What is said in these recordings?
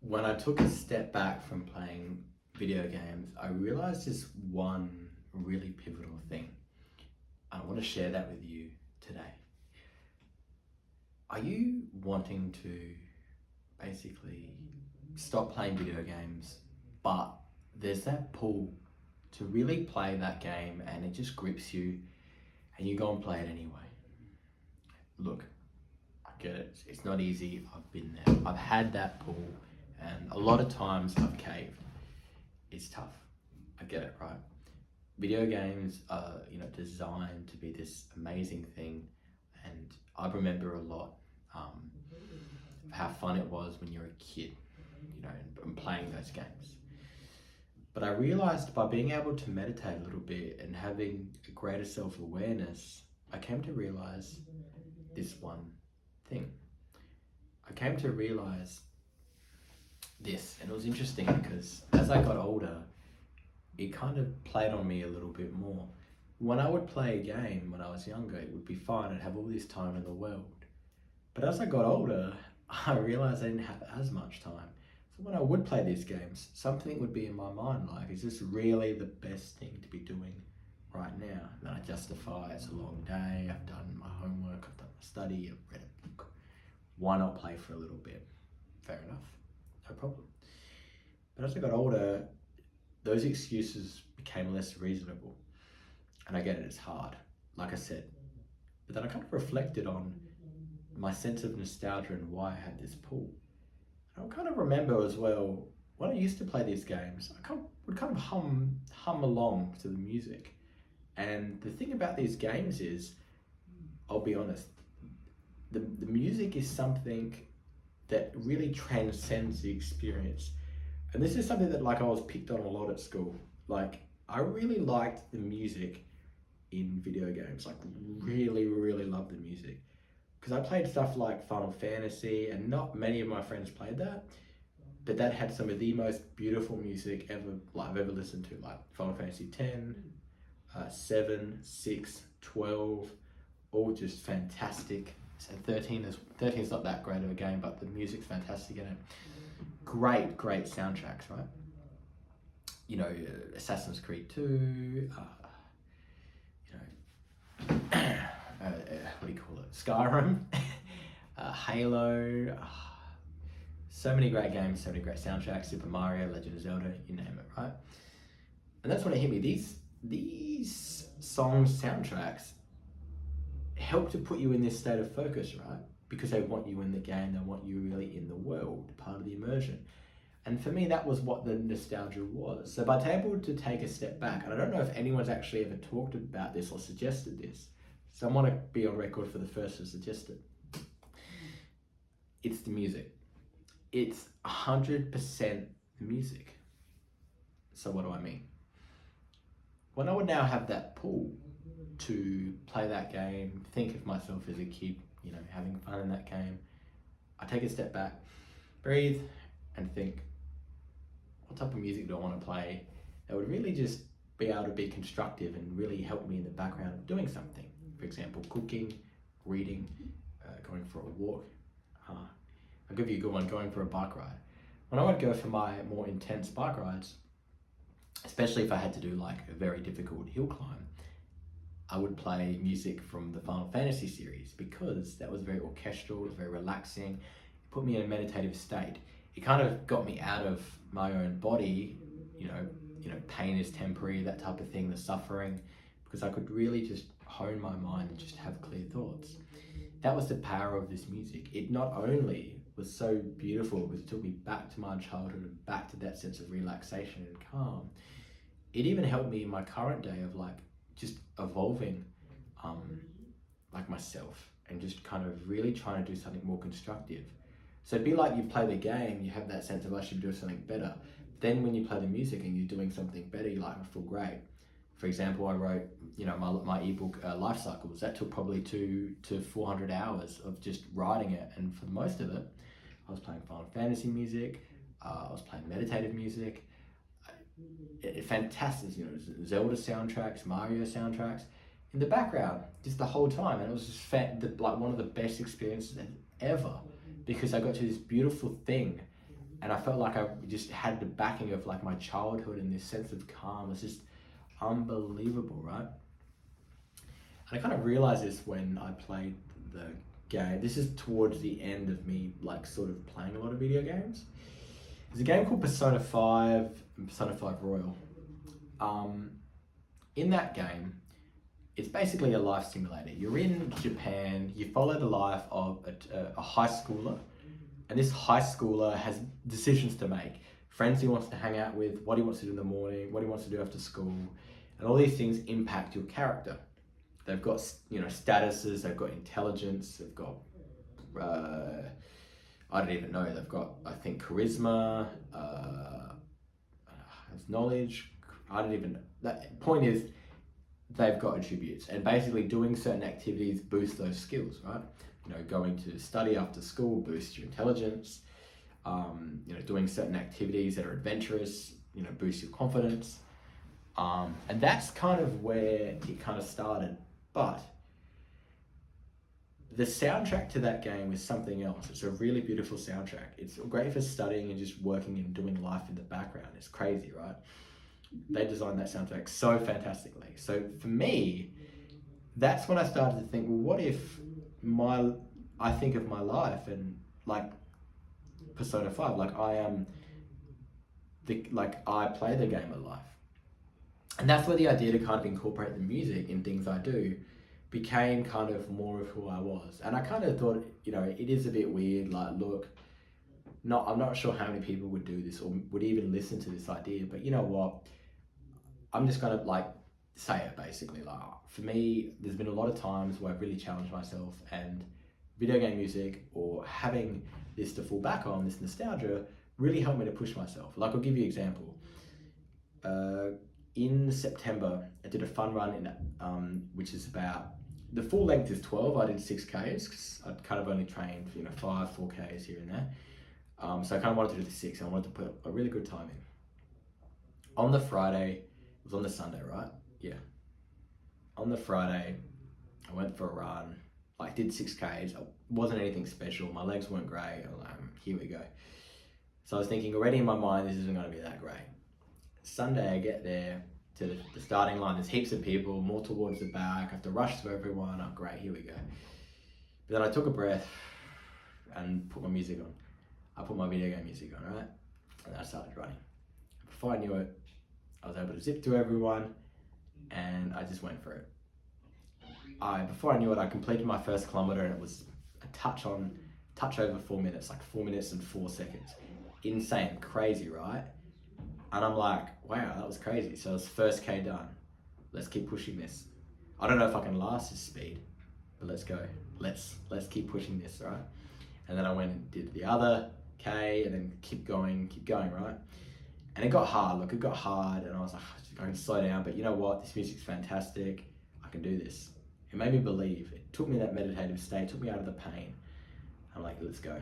When I took a step back from playing video games, I realized this one really pivotal thing. I want to share that with you today. Are you wanting to basically stop playing video games, but there's that pull to really play that game and it just grips you and you go and play it anyway? Look, I get it. It's not easy. I've been there. I've had that pull and a lot of times I've caved. It's tough. I get it, right? Video games are, designed to be this amazing thing, and I remember a lot of how fun it was when you're a kid, and playing those games. But I realized by being able to meditate a little bit and having a greater self-awareness, I came to realize this one thing. I came to realize this, and it was interesting because as I got older, it kind of played on me a little bit more. When I would play a game when I was younger, it would be fine. I'd have all this time in the world. But as I got older, I realized I didn't have as much time. So when I would play these games, something would be in my mind like, is this really the best thing to be doing right now? And then I justify it's a long day, I've done my homework, I've done my study, I've read a book. Why not play for a little bit? Fair enough, no problem. But as I got older, those excuses became less reasonable. And I get it, it's hard, like I said. But then I kind of reflected on my sense of nostalgia and why I had this pull. And I kind of remember as well, when I used to play these games, I would kind of hum along to the music. And the thing about these games is, I'll be honest, the music is something that really transcends the experience. And this is something that I was picked on a lot at school. I really liked the music in video games, really, really loved the music. Because I played stuff like Final Fantasy, and not many of my friends played that, but that had some of the most beautiful music I've ever listened to, like Final Fantasy 10, 7, 6, 12, all just fantastic. So 13 is not that great of a game, but the music's fantastic in it. Great soundtracks, right? Assassin's Creed 2, what do you call it? Skyrim, Halo, so many great games, so many great soundtracks, Super Mario, Legend of Zelda, you name it, right? And that's when it hit me. These songs, soundtracks, help to put you in this state of focus, right? Because they want you in the game, they want you really in the world, part of the immersion. And for me, that was what the nostalgia was. So by being able to take a step back, and I don't know if anyone's actually ever talked about this or suggested this, so I want to be on record for the first to suggest it. It's the music. It's 100% the music. So what do I mean? When I would now have that pull to play that game, think of myself as a kid, having fun in that game, I take a step back, breathe, and think, what type of music do I want to play that would really just be able to be constructive and really help me in the background of doing something? For example, cooking, reading, going for a walk. I'll give you a good one, going for a bike ride. When I would go for my more intense bike rides, especially if I had to do a very difficult hill climb, I would play music from the Final Fantasy series because that was very orchestral, it was very relaxing, it put me in a meditative state. It kind of got me out of my own body, pain is temporary, that type of thing, the suffering, because I could really just hone my mind and just have clear thoughts. That was the power of this music. It not only was so beautiful because it took me back to my childhood and back to that sense of relaxation and calm, it even helped me in my current day of just evolving myself and just kind of really trying to do something more constructive. So it'd be like you play the game, you have that sense of I should do something better. Then when you play the music and you're doing something better, you're like, I feel great. For example, I wrote, my ebook, Life Cycles. That took probably 200 to 400 hours of just writing it. And for most of it, I was playing Final Fantasy music, I was playing meditative music, fantastic, Zelda soundtracks, Mario soundtracks in the background, just the whole time. And it was just one of the best experiences ever, because I got to this beautiful thing And I felt like I just had the backing of like my childhood, and this sense of calm. It's just unbelievable, right? And I kind of realized this when I played the game. This is towards the end of me like sort of playing a lot of video games. There's a game called Persona 5 and Persona 5 Royal. In that game, it's basically a life simulator. You're in Japan, you follow the life of a high schooler, and this high schooler has decisions to make. Friends he wants to hang out with, what he wants to do in the morning, what he wants to do after school, and all these things impact your character. They've got, statuses, they've got intelligence, they've got, I don't even know, they've got, I think, charisma, knowledge, I don't even know. The point is, they've got attributes, and basically doing certain activities boost those skills, right? Going to study after school boosts your intelligence. Doing certain activities that are adventurous, boosts your confidence. And that's kind of where it kind of started. But the soundtrack to that game is something else. It's a really beautiful soundtrack. It's great for studying and just working and doing life in the background. It's crazy, right? They designed that soundtrack so fantastically. So for me, that's when I started to think, well, what if I think of my life and like Persona 5, like I play the game of life. And that's where the idea to kind of incorporate the music in things I do became kind of more of who I was. And I kind of thought, it is a bit weird, like, look, I'm not sure how many people would do this or would even listen to this idea, but you know what? I'm just gonna like say it basically. Like, for me, there's been a lot of times where I've really challenged myself, and video game music or having this to fall back on, this nostalgia, really helped me to push myself. Like, I'll give you an example. In September, I did a fun run which is about, the full length is 12. I did 6Ks because I'd kind of only trained 5, 4Ks here and there. So I kind of wanted to do the 6, and I wanted to put a really good time in. On the Friday, it was on the Sunday, right? Yeah. On the Friday, I went for a run, like did 6Ks. It wasn't anything special. My legs weren't great. I was like, here we go. So I was thinking already in my mind, this isn't going to be that great. Sunday, I get there to the starting line. There's heaps of people, more towards the back. I have to rush through everyone. Oh, great, here we go. But then I took a breath and put my music on. I put my video game music on, right? And I started running. Before I knew it, I was able to zip through everyone, and I just went for it. Before I knew it, I completed my first kilometer, and it was a touch over 4 minutes, like 4 minutes and 4 seconds. Insane, crazy, right? And I'm like, wow, that was crazy. So it's first K done. Let's keep pushing this. I don't know if I can last this speed, but let's go. Let's keep pushing this, right? And then I went and did the other K, and then keep going, right? And it got hard, and I was like, I can slow down, but you know what? This music's fantastic. I can do this. It made me believe. It took me in that meditative state, took me out of the pain. I'm like, let's go.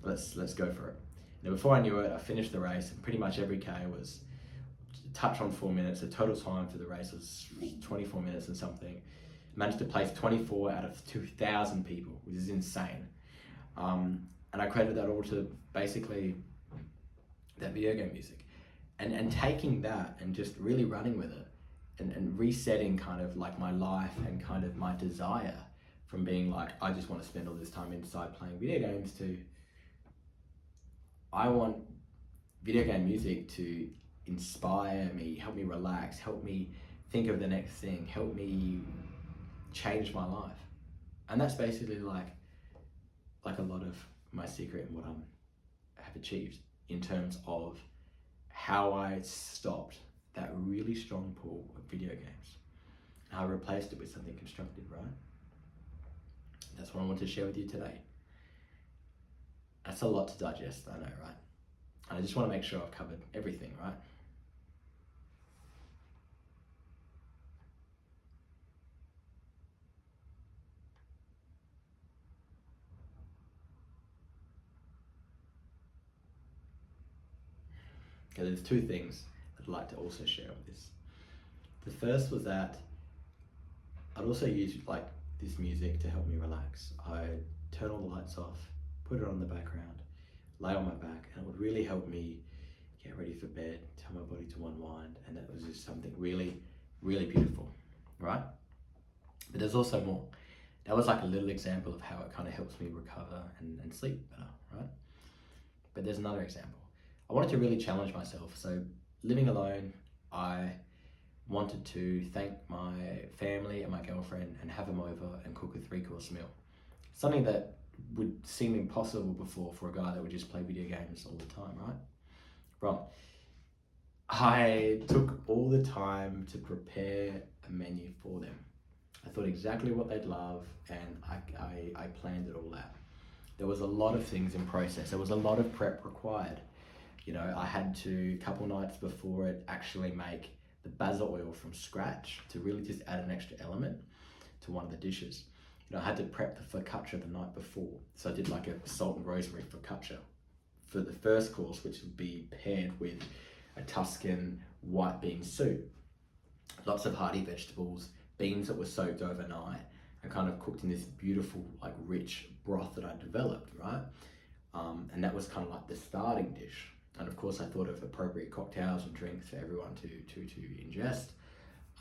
Let's go for it. Now, before I knew it, I finished the race, and pretty much every K was a touch on 4 minutes. The total time for the race was 24 minutes and something. Managed to place 24 out of 2,000 people, which is insane. And I credit that all to basically that video game music. And taking that and just really running with it and resetting kind of like my life and kind of my desire from being like, I just want to spend all this time inside playing video games, to I want video game music to inspire me, help me relax, help me think of the next thing, help me change my life. And that's basically like a lot of my secret and what I have achieved in terms of how I stopped that really strong pull of video games. I replaced it with something constructive, right? That's what I want to share with you today. That's a lot to digest, I know, right? And I just want to make sure I've covered everything, right? Okay, there's 2 things I'd like to also share with this. The first was that I'd also use like this music to help me relax. I'd turn all the lights off, put it on the background, lay on my back, and it would really help me get ready for bed, tell my body to unwind, and that was just something really, really beautiful, right? But there's also more. That was like a little example of how it kind of helps me recover and sleep better, right? But there's another example. I wanted to really challenge myself. So living alone, I wanted to thank my family and my girlfriend and have them over and cook a 3-course meal. Something that would seem impossible before for a guy that would just play video games all the time, right? Wrong. I took all the time to prepare a menu for them. I thought exactly what they'd love, and I planned it all out. There was a lot of things in process. There was a lot of prep required. You know, I had to, a couple nights before it, actually make the basil oil from scratch to really just add an extra element to one of the dishes. You know, I had to prep the focaccia the night before. So I did like a salt and rosemary focaccia for the first course, which would be paired with a Tuscan white bean soup. Lots of hearty vegetables, beans that were soaked overnight and kind of cooked in this beautiful, like rich broth that I developed, right? And that was kind of like the starting dish. And of course I thought of appropriate cocktails and drinks for everyone to ingest.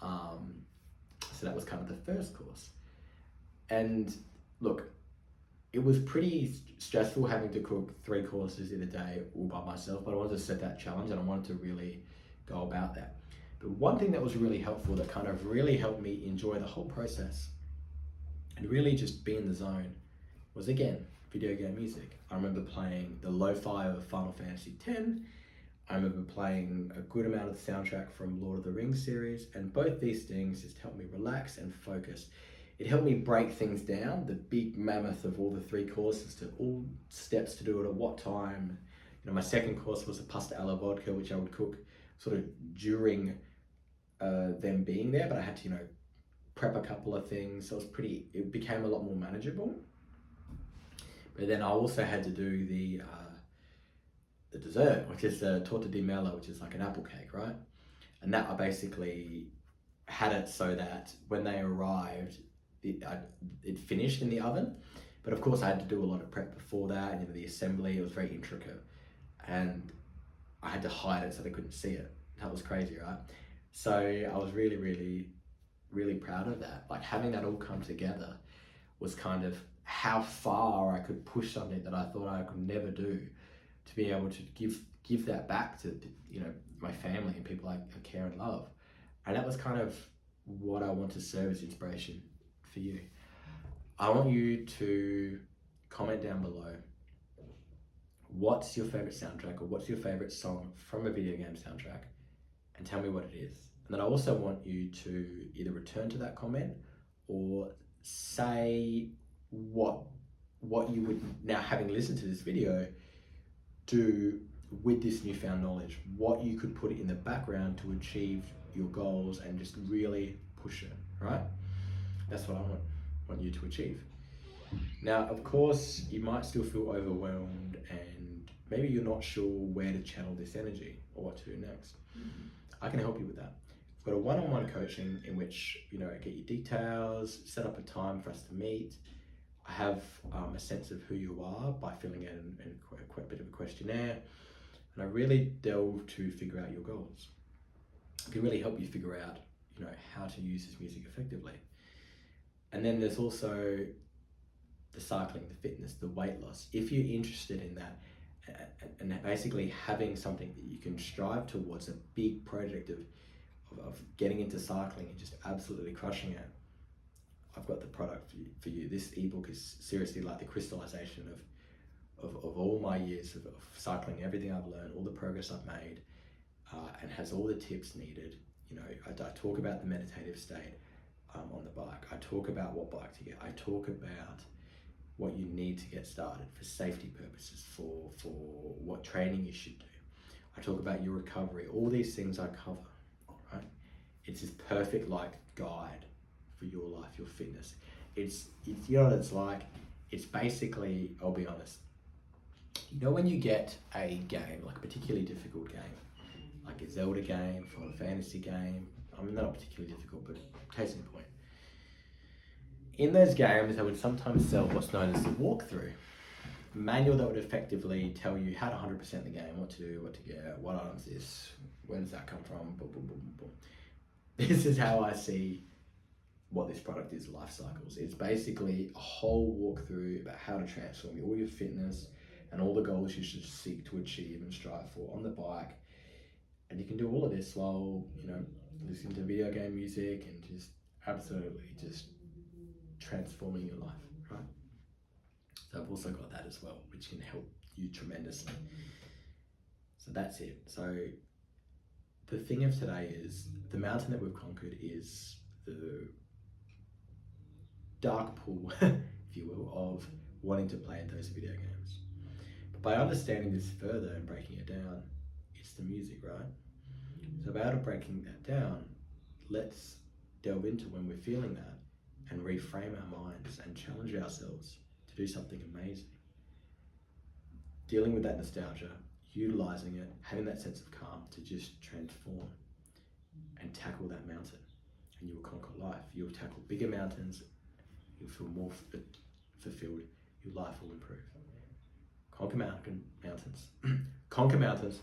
So that was kind of the first course. And look, it was pretty stressful having to cook 3 courses in a day all by myself, but I wanted to set that challenge and I wanted to really go about that. But one thing that was really helpful, that kind of really helped me enjoy the whole process and really just be in the zone, was again, video game music. I remember playing the lo-fi of Final Fantasy X. I remember playing a good amount of the soundtrack from Lord of the Rings series, and both these things just helped me relax and focus. It helped me break things down, the big mammoth of all the 3 courses, to all steps to do it at what time. You know, my second course was a pasta alla vodka, which I would cook sort of during them being there, but I had to, you know, prep a couple of things. So it became a lot more manageable. But then I also had to do the dessert, which is the torta di mela, which is like an apple cake, right? And that I basically had it so that when they arrived, it finished in the oven. But of course I had to do a lot of prep before that, and, you know, the assembly, it was very intricate. And I had to hide it so they couldn't see it. That was crazy, right? So I was really, really, really proud of that. Like having that all come together was kind of how far I could push something that I thought I could never do, to be able to give that back to, you know, my family and people I care and love. And that was kind of what I want to serve as inspiration for you. I want you to comment down below, what's your favorite soundtrack, or what's your favorite song from a video game soundtrack, and tell me what it is. And then I also want you to either return to that comment or say what you would, now having listened to this video, do with this newfound knowledge, what you could put in the background to achieve your goals and just really push it, right? That's what I want you to achieve. Now, of course, you might still feel overwhelmed and maybe you're not sure where to channel this energy or what to do next. I can help you with that. I've got a one-on-one coaching in which, you know, I get you details, set up a time for us to meet. I have a sense of who you are by filling out quite a bit of a questionnaire, and I really delve to figure out your goals. I can really help you figure out, you know, how to use this music effectively. And then there's also the cycling, the fitness, the weight loss. If you're interested in that, and basically having something that you can strive towards, a big project of getting into cycling and just absolutely crushing it, I've got the product for you. This ebook is seriously like the crystallization of all my years of cycling, everything I've learned, all the progress I've made, and has all the tips needed. You know, I talk about the meditative state on the bike. I talk about what bike to get. I talk about what you need to get started for safety purposes, for what training you should do. I talk about your recovery. All these things I cover, right? It's this perfect like guide for your life, your fitness. It's you know what it's like? It's basically, I'll be honest, you know when you get a game, like a particularly difficult game, like a Zelda game, Final Fantasy game, I mean, they're not particularly difficult, but case in point. In those games, they would sometimes sell what's known as the walkthrough. manual that would effectively tell you how to 100% the game, what to do, what to get, what items this, where does that come from, boom, boom, boom, boom. This is how I see what this product is, Life Cycles. It's basically a whole walkthrough about how to transform all your fitness and all the goals you should seek to achieve and strive for on the bike. And you can do all of this while, listening to video game music and just absolutely just transforming your life, right? So I've also got that as well, which can help you tremendously. So that's it. So the thing of today is the mountain that we've conquered is the dark pool, if you will, of wanting to play those video games. But by understanding this further and breaking it down, it's the music, right? So by breaking that down, let's delve into when we're feeling that and reframe our minds and challenge ourselves to do something amazing. Dealing with that nostalgia, utilizing it, having that sense of calm to just transform and tackle that mountain, and you will conquer life. You'll tackle bigger mountains, you'll feel more fulfilled, your life will improve. Conquer mountains. Conquer mountains,